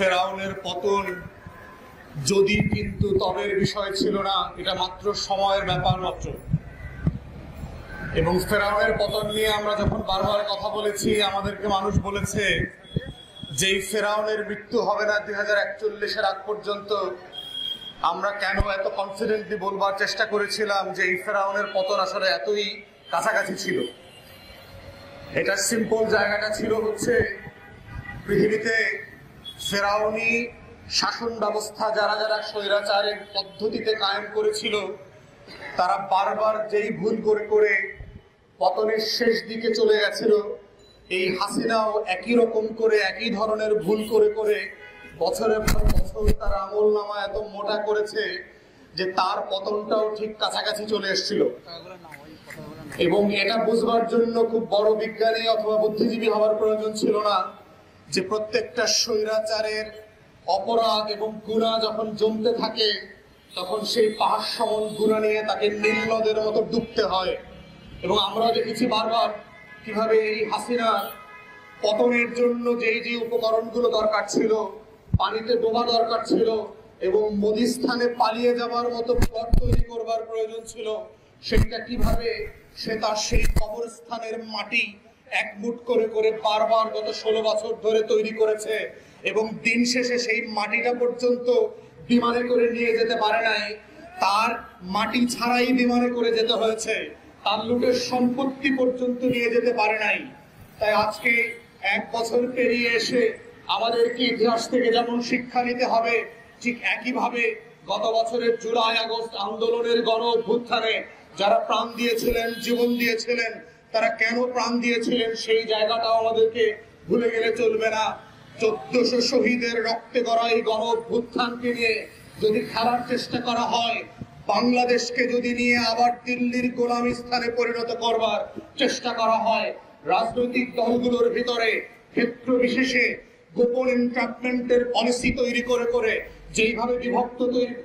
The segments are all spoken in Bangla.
ফেরাউনের পতন যদি কিন্তু তবের বিষয় ছিল না, এটা মাত্র সময়ের ব্যাপার মাত্র। এবং ফেরাউনের পতন নিয়ে আমরা যখন বারবার কথা বলেছি, আমাদেরকে মানুষ বলেছে যে এই ফেরাউনের মৃত্যু হবে না 2041-এর আগ পর্যন্ত। আমরা কেন এত কনফিডেন্টলি বলবার চেষ্টা করেছিলাম যে এই ফেরাউনের পতন আসলে এতই কাছাকাছি ছিল। এটা সিম্পল জায়গাটা ছিল হচ্ছে পৃথিবীতে ফেরাউনি শাসন ব্যবস্থা যারা যারা স্বৈরাচারের পদ্ধতিতে কায়েম করেছিল, তারা বারবার যেই ভুল করে করে পতনের শেষ দিকে চলে গেছিল, এই হাসিনাও একই রকম করে একই ধরনের ভুল করে করে বছরের পর বছর তার আমল নামা এত মোটা করেছে যে তার পতনটাও ঠিক কাছাকাছি চলে এসেছিল। এবং এটা বুঝবার জন্য খুব বড় বিজ্ঞানী অথবা বুদ্ধিজীবী হওয়ার প্রয়োজন ছিল না যে প্রত্যেকটা স্বৈরাচারের অপরাধ এবং গুনাহ যখন জমতে থাকে তখন সেই পাহাড় সমান গুনাহ নিয়ে তাকে নীলনদের মতো ডুবতে হয়। এবং আমরা দেখেছি বারবার কিভাবে এই হাসিনার পতনের জন্য যে যে উপকরণগুলো দরকার ছিল, পানিতে ডোবা দরকার ছিল এবং মদিস্থানে পালিয়ে যাবার মতো প্লট তৈরি করবার প্রয়োজন ছিল, সেটা কিভাবে সে তার সেই কবরস্থানের মাটি একমুট করে করে বারবার গত 16 বছর ধরে তৈরি করেছে। এবং দিন শেষে সেই মাটিটা পর্যন্ত বিমানে করে নিয়ে যেতে পারে নাই, তার মাটি ছাড়াই বিমানে করে যেতে হয়েছে, তার লুটের সম্পত্তি পর্যন্ত নিয়ে যেতে পারে নাই। তাই আজকে 1 বছর পেরিয়ে এসে আমাদেরকে ইতিহাস থেকে যেমন শিক্ষা নিতে হবে, ঠিক একইভাবে গত বছরের জুলাই আগস্ট আন্দোলনের গণ অভ্যুত্থানে যারা প্রাণ দিয়েছিলেন, জীবন দিয়েছিলেন, তারা কেন প্রাণ দিয়েছিলেন সেই জায়গাটাও আমাদেরকে ভুলে গেলে চলবে না। 1400 শহীদের রক্তে গড়া এই গণ অভ্যুত্থানকে নিয়ে যদি খেলার চেষ্টা করা হয়, বাংলাদেশকে যদি নিয়ে আবার দিল্লির গোলামী স্থানে পরিণত করবার চেষ্টা করা হয়, রাজনৈতিক দলগুলোর ভিতরে ক্ষেত্র বিশেষে গোপন এনট্র্যাপমেন্টের পলিসি তৈরি করে করে যেইভাবে বিভক্ত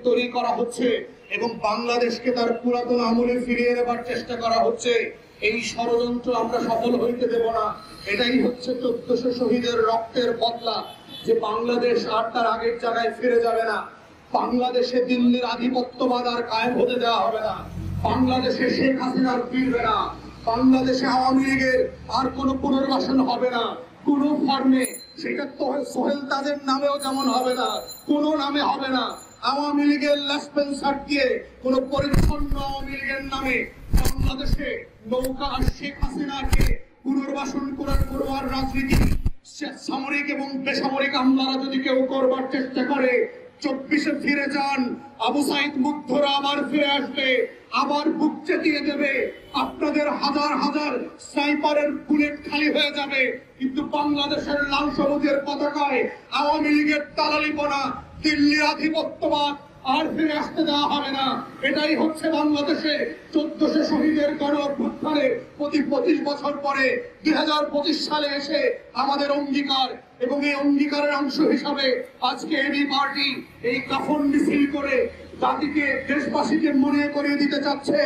তৈরি করা হচ্ছে এবং বাংলাদেশকে তার পুরাতন আমলে ফিরিয়ে নেবার চেষ্টা করা হচ্ছে, এই ষড়যন্ত্র আমরা সফল হইতে দেব না। এটাই হচ্ছে 1400 শহীদের রক্তের বদলা, যে বাংলাদেশ আর তার আগের জায়গায় ফিরে যাবে না। বাংলাদেশে দিল্লির আধিপত্যবাদ আর কায়েম হতে দেওয়া হবে না। বাংলাদেশে শেখ হাসিনার ফিরবে না। বাংলাদেশে আওয়ামী লীগের আর কোনো পুনর্বাসন হবে না কোনো ফর্মে। সেটা সোহেল তাজের নামেও যেমন হবে না, কোনো নামে হবে না। আওয়ামী লীগের লেসপেন্সার দিয়ে কোনো পরিচ্ছন্ন আওয়ামী লীগের নামে বাংলাদেশে নৌকা আর শেখ হাসিনাকে পুনর্বাসন করবার রাজনীতি সামরিক এবং বেসামরিক আমলারা যদি কেউ করবার চেষ্টা করে, 24-এ ফিরে যান, আবু সাইদ মুগ্ধরা আবার ফিরে আসবে, আবার বুক চেতিয়ে দেবে, আপনাদের হাজার হাজার স্নাইপারের বুলেট খালি হয়ে যাবে, কিন্তু বাংলাদেশের লাল সবুজের পতাকায় আওয়ামী লীগের দালালিপনা, দিল্লির আধিপত্যবাদ আর ফিরে আসতে দেওয়া হবে না। এটাই হচ্ছে বাংলাদেশে 1400 শহীদের গণ অভ্যুত্থানের প্রতি 25 বছর পরে 2025 সালে এসে আমাদের অঙ্গীকার। এবং এই অঙ্গীকারের অংশ হিসাবে আজকে এবি পার্টি এই কাফন মিছিল করে জাতিকে, দেশবাসীকে মনে করিয়ে দিতে চাচ্ছে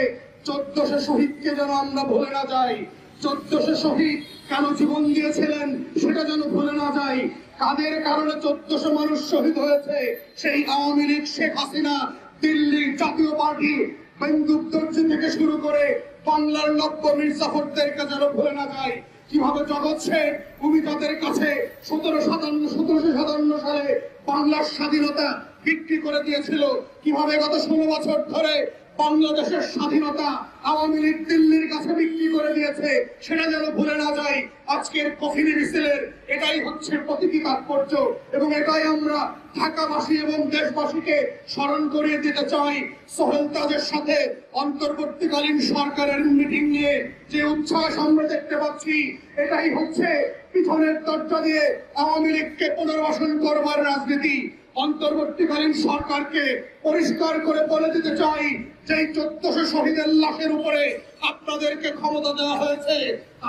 1400 শহীদকে যেন আমরা ভুলে না যাই। 1400 শহীদ কেন জীবন দিয়েছিলেন সেটা যেন ভুলে না যাই। কাদের কারণে 1400 মানুষ শহীদ হয়েছে, সেই আওয়ামী লীগ, শেখ হাসিনা, দিল্লি জাতীয় পার্টি, বন্দুকদর্জি থেকে শুরু করে বাংলার নব্য মির্জাফরদেরকে যেন ভুলে না যায়। কিভাবে জগৎ শেখ ভূমিকাদের কাছে 1757 সালে বাংলার স্বাধীনতা বিক্রি করে দিয়েছিল, কিভাবে গত 16 বছর ধরে বাংলাদেশের স্বাধীনতা আওয়ামী লীগ দিল্লির কাছে বিক্রি করে দিয়েছে, সেটা যেন ভুলে না যায়। আজকের কফিনি মিছিলের এটাই হচ্ছে প্রতীকী তাৎপর্য এবং এটাই আমরা ঢাকাবাসী এবং দেশবাসীকে স্মরণ করিয়ে দিতে চাই। সোহেল তাজের সাথে অন্তর্বর্তীকালীন সরকারের মিটিং নিয়ে যে উচ্ছ্বাস আমরা দেখতে পাচ্ছি, এটাই হচ্ছে পিছনের দরজা দিয়ে আওয়ামী লীগকে পুনর্বাসন করবার রাজনীতি। অন্তর্বর্তীকালীন সরকারকে পরিষ্কার করে বলে দিতে চাই যে 1400 শহীদের লাশের উপরে আপনাদেরকে ক্ষমতা দেওয়া হয়েছে,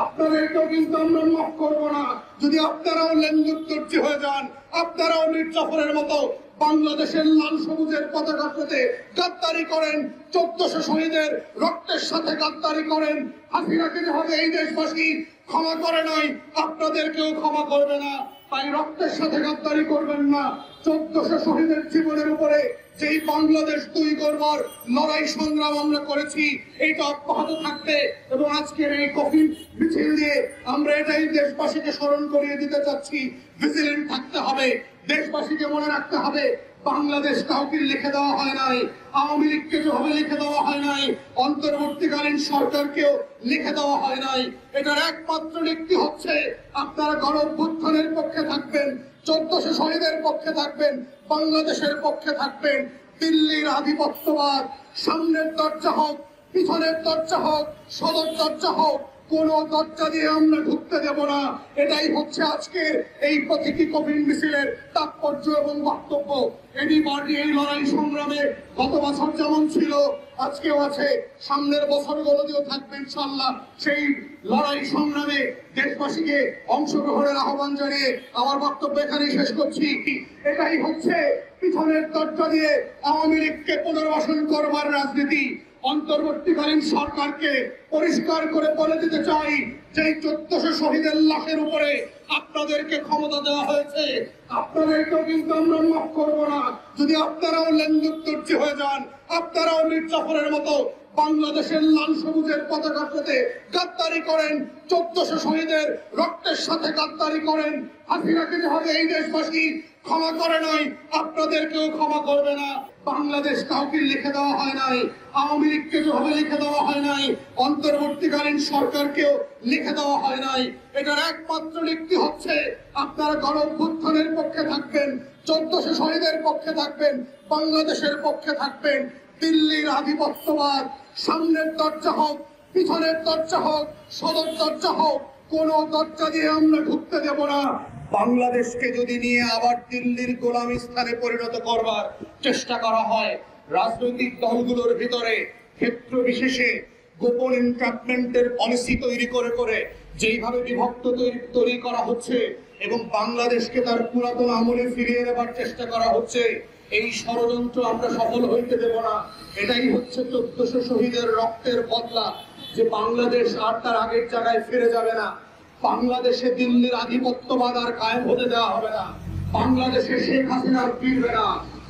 আপনাদেরকেও কিন্তু আমরা মাফ করবো না। যদি আপনারাও লেনদুর্জি হয়ে যান, আপনারাও মির্জাফরের মতো বাংলাদেশের লাল সবুজের পতাকার সাথে গাদ্দারি করেন, 1400 শহীদের রক্তের সাথে গাদ্দারি করেন, হাসিনাকে যেভাবে এই দেশবাসী ক্ষমা করে নাই, আপনাদেরকেও ক্ষমা করবে না। তাই রক্তের সাথে গাদ্দারি করবেন না। 1400 শহীদের জীবনের উপরে যেই বাংলাদেশ তৈরি করবার লড়াই সংগ্রাম আমরা করেছি, এইটা অব্যাহত থাকবে। এবং আজকের এই কফিন মিছিল দিয়ে আমরা এটাই দেশবাসীকে স্মরণ করিয়ে দিতে চাচ্ছি, ভিজিলেন্ট থাকতে হবে। দেশবাসীকে মনে রাখতে হবে, বাংলাদেশ কাউকে লিখে দেওয়া হয় নাই, আওয়ামী লীগকে যেভাবে লিখে দেওয়া হয় নাই, অন্তর্বর্তীকালীন সরকারকেও লিখে দেওয়া হয় নাই। এটার একমাত্র নীতি হচ্ছে আপনারা গণঅভ্যুত্থানের পক্ষে থাকবেন, 1400 শহীদের পক্ষে থাকবেন, বাংলাদেশের পক্ষে থাকবেন। দিল্লির আধিপত্যবাদ সামনের দরজা হোক, পিছনের দরজা হোক, সদর দরজা হোক, কোন দরজা দিয়ে আমরা ঢুকতে দেব না। এটাই হচ্ছে আজকের এই প্রতীকী কফিন মিছিলের তাৎপর্য এবং বক্তব্য। এনিবারই এই লড়াই সংগ্রামে গত বছর যেমন ছিল, আজকেও আছে, সামনের বছরগুলোতেও থাকবে ইনশাআল্লাহ। সেই লড়াই সংগ্রামে দেশবাসীকে অংশগ্রহণের আহ্বান জানিয়ে আমার বক্তব্য এখানেই শেষ করছি। এটাই হচ্ছে পিছনের দরজা দিয়ে আওয়ামী লীগকে পুনর্বাসন করবার রাজনীতি। অন্তর্বর্তীকালীন সরকারকে পরিষ্কার করে বলে দিতে চাই, যে 1400 শহীদের লাশের উপরে আপনাদেরকে ক্ষমতা দেওয়া হয়েছে, আপনাদেরকেও কিন্তু আমরা মাফ করবো না। যদি আপনারাও লেনদুর্জি হয়ে যান, আপনারাও মীর জাফরের মতো বাংলাদেশের লাল সবুজের পতাকার সাথে গাদ্দারি করেন, 1400 শহীদের রক্তের সাথে গাদ্দারি করেন, হাসিনাকে যেভাবে এই দেশবাসী ক্ষমা করে নাই, আপনাদেরকেও ক্ষমা করবে না। বাংলাদেশ কাউকে লিখে দেওয়া হয় নাই, আওয়ামী লীগকে যেভাবে লিখে দেওয়া হয় নাই, অন্তর্বর্তীকালীন সরকারকেও লিখে দেওয়া হয় নাই। এটার একমাত্র নীতি হচ্ছে আপনারা গণঅভ্যুত্থানের পক্ষে থাকবেন, 1400 শহীদের পক্ষে থাকবেন, বাংলাদেশের পক্ষে থাকবেন। দিল্লির আধিপত্যবাদ সামনের দরজা হোক, পিছনের দরজা হোক, সদর দরজা হোক, কোন দরজা দিয়ে আমরা ঢুকতে দেব না। বাংলাদেশকে যদি নিয়ে আবার দিল্লির গোলামী স্থানে পরিণত করবার চেষ্টা করা হয়, রাজনৈতিক দলগুলোর ভিতরে ক্ষেত্র বিশেষে গোপন এনট্র্যাপমেন্টের পলিসি তৈরি করে করে যেইভাবে বিভক্ত তৈরি করা হচ্ছে এবং বাংলাদেশকে তার পুরাতন আমলে ফিরিয়ে নেবার চেষ্টা করা হচ্ছে, এই ষড়যন্ত্র আমরা সফল হইতে দেব না। এটাই হচ্ছে 1400 শহীদের রক্তের বদলা, যে বাংলাদেশ আর তার আগের জায়গায় ফিরে যাবে না। বাংলাদেশে দিল্লির আধিপত্যবাদ আর কায়েম হতে দেওয়া হবে না। বাংলাদেশে শেখ হাসিনা ফিরবে না।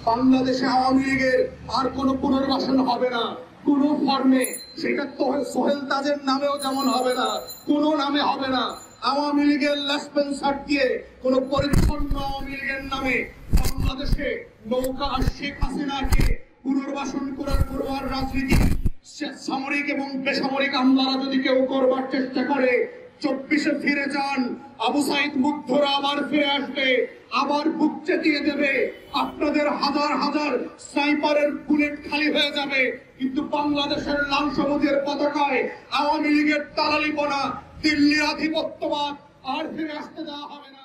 বাংলাদেশে আওয়ামী লীগের আর কোনো পুনর্বাসন হবে না, কোন ফর্মে। সেটা সোহেল তাজের নামেও যেমন হবে না, কোন নামে হবে না। আওয়ামী লীগের লেসপেন্সার দিয়ে কোন পরিচ্ছন্ন আওয়ামী লীগের নামে বাংলাদেশে নৌকা আর শেখ হাসিনাকে পুনর্বাসন করবার রাজনীতি সামরিক এবং বেসামরিক আমলারা যদি কেউ করবার চেষ্টা করে, 24-এ ফিরে যান, আবু সাইদ মুগ্ধরা আবার ফিরে আসবে, আবার বুক চেতিয়ে দেবে, আপনাদের হাজার হাজার স্নাইপারের বুলেট খালি হয়ে যাবে, কিন্তু বাংলাদেশের লাল সবুজের পতাকায় আওয়ামী লীগের দালালিপনা, দিল্লির আধিপত্যবাদ আর ফিরে আসতে দেওয়া হবে না।